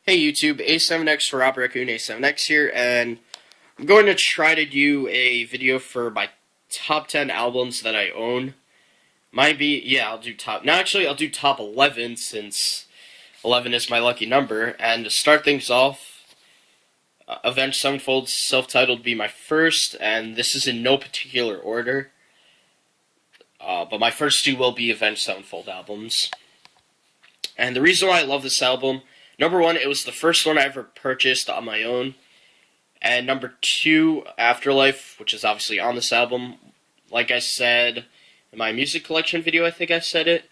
Hey YouTube, A7X for Rob Raccoon, A7X here, and I'm going to try to do a video for my top 10 albums that I own. Might be, yeah, I'll do top, no actually I'll do top 11 since 11 is my lucky number, and to start things off, Avenged Sevenfold's self-titled be my first, and this is in no particular order, but my first two will be Avenged Sevenfold albums. And the reason why I love this album, number one, it was the first one I ever purchased on my own. And number two, Afterlife, which is obviously on this album. Like I said in my music collection video, I think I said it.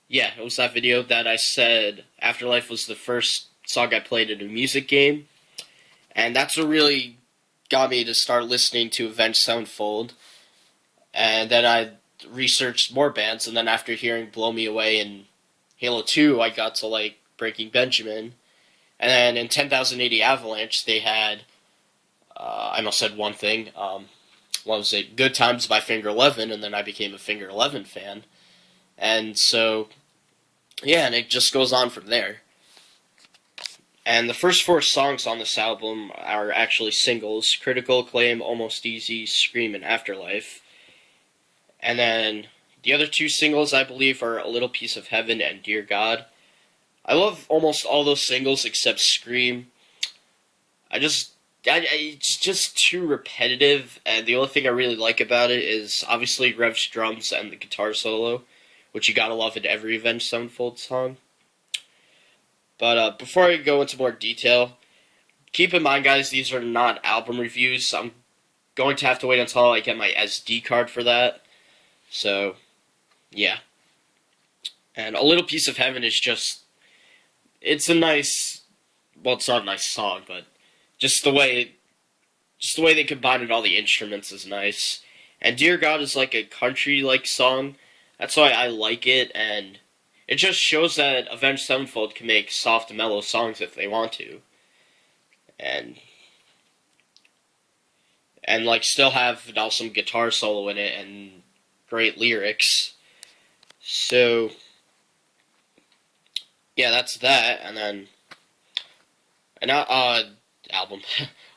Yeah, it was that video that I said Afterlife was the first song I played in a music game. And that's what really got me to start listening to Avenged Sevenfold. And then I researched more bands, and then after hearing Blow Me Away and Halo 2, I got to like Breaking Benjamin. And then in 10,080 Avalanche, they had, I almost said one thing, what was it, Good Times by Finger 11, and then I became a Finger 11 fan. And so, yeah, and it just goes on from there. And the first four songs on this album are actually singles: Critical Acclaim, Almost Easy, Scream, and Afterlife. And then the other two singles, I believe, are A Little Piece of Heaven and Dear God. I love almost all those singles except Scream. It's just too repetitive, and the only thing I really like about it is obviously Rev's drums and the guitar solo, which you gotta love in every Avenged Sevenfold song. But before I go into more detail, keep in mind, guys, these are not album reviews. I'm going to have to wait until I get my SD card for that. So, yeah. And A Little Piece of Heaven is just, it's a nice, well, it's not a nice song, but just the way they combined all the instruments is nice. And Dear God is like a country-like song. That's why I like it, and it just shows that Avenged Sevenfold can make soft, mellow songs if they want to. And like still have an awesome guitar solo in it and great lyrics. So yeah, that's that. And then album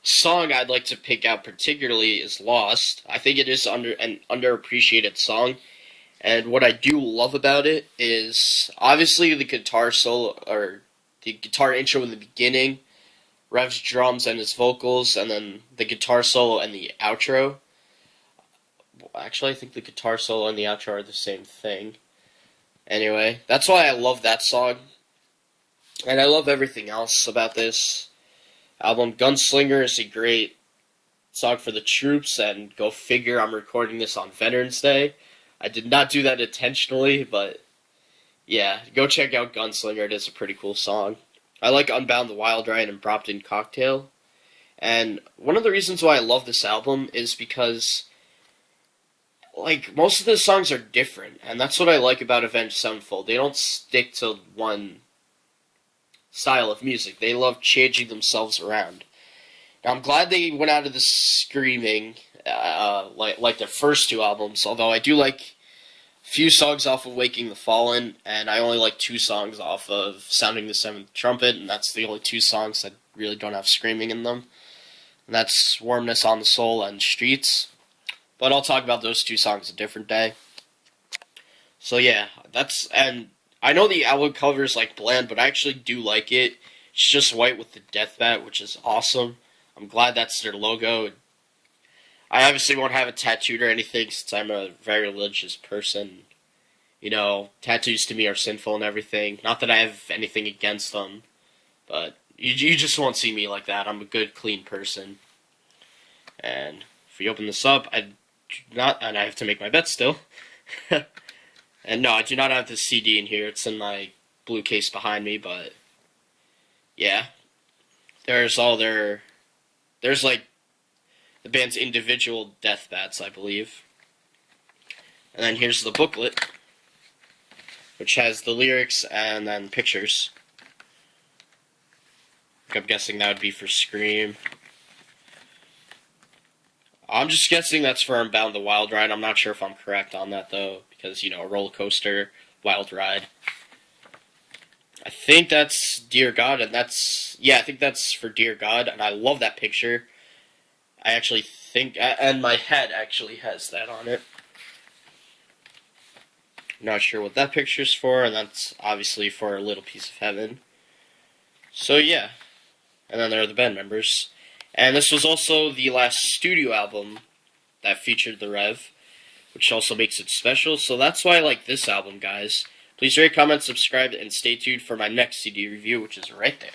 song I'd like to pick out particularly is Lost. I think it is an underappreciated song, and what I do love about it is obviously the guitar solo, or the guitar intro in the beginning, Rev's drums and his vocals, and then the guitar solo and the outro. Actually, I think the guitar solo and the outro are the same thing. Anyway, that's why I love that song. And I love everything else about this album. Gunslinger is a great song for the troops, and go figure, I'm recording this on Veterans Day. I did not do that intentionally, but yeah, go check out Gunslinger. It is a pretty cool song. I like Unbound the Wild Ride and Brompton Cocktail. And one of the reasons why I love this album is because, like, most of the songs are different, and that's what I like about Avenged Sevenfold. They don't stick to one style of music. They love changing themselves around. Now, I'm glad they went out of the screaming, like their first two albums, although I do like a few songs off of Waking the Fallen, and I only like two songs off of Sounding the Seventh Trumpet, and that's the only two songs that really don't have screaming in them. And that's Warmness on the Soul and Streets. But I'll talk about those two songs a different day. So yeah, and I know the album cover is like bland, but I actually do like it. It's just white with the death bat, which is awesome. I'm glad that's their logo. I obviously won't have it tattooed or anything since I'm a very religious person. You know, tattoos to me are sinful and everything. Not that I have anything against them, but you just won't see me like that. I'm a good, clean person. And if you open this up, and I have to make my bet still. And no, I do not have the CD in here. It's in my blue case behind me, but yeah. There's like the band's individual death bats, I believe. And then here's the booklet, which has the lyrics and then pictures. I'm guessing that would be for Scream. I'm just guessing that's for Unbound the Wild Ride. I'm not sure if I'm correct on that, though, because, you know, a roller coaster, wild ride. I think that's Dear God, and I think that's for Dear God, and I love that picture. I actually think, and my head actually has that on it. Not sure what that picture's for, and that's obviously for A Little Piece of Heaven. So yeah, and then there are the band members. And this was also the last studio album that featured the Rev, which also makes it special, so that's why I like this album, guys. Please rate, comment, subscribe, and stay tuned for my next CD review, which is right there.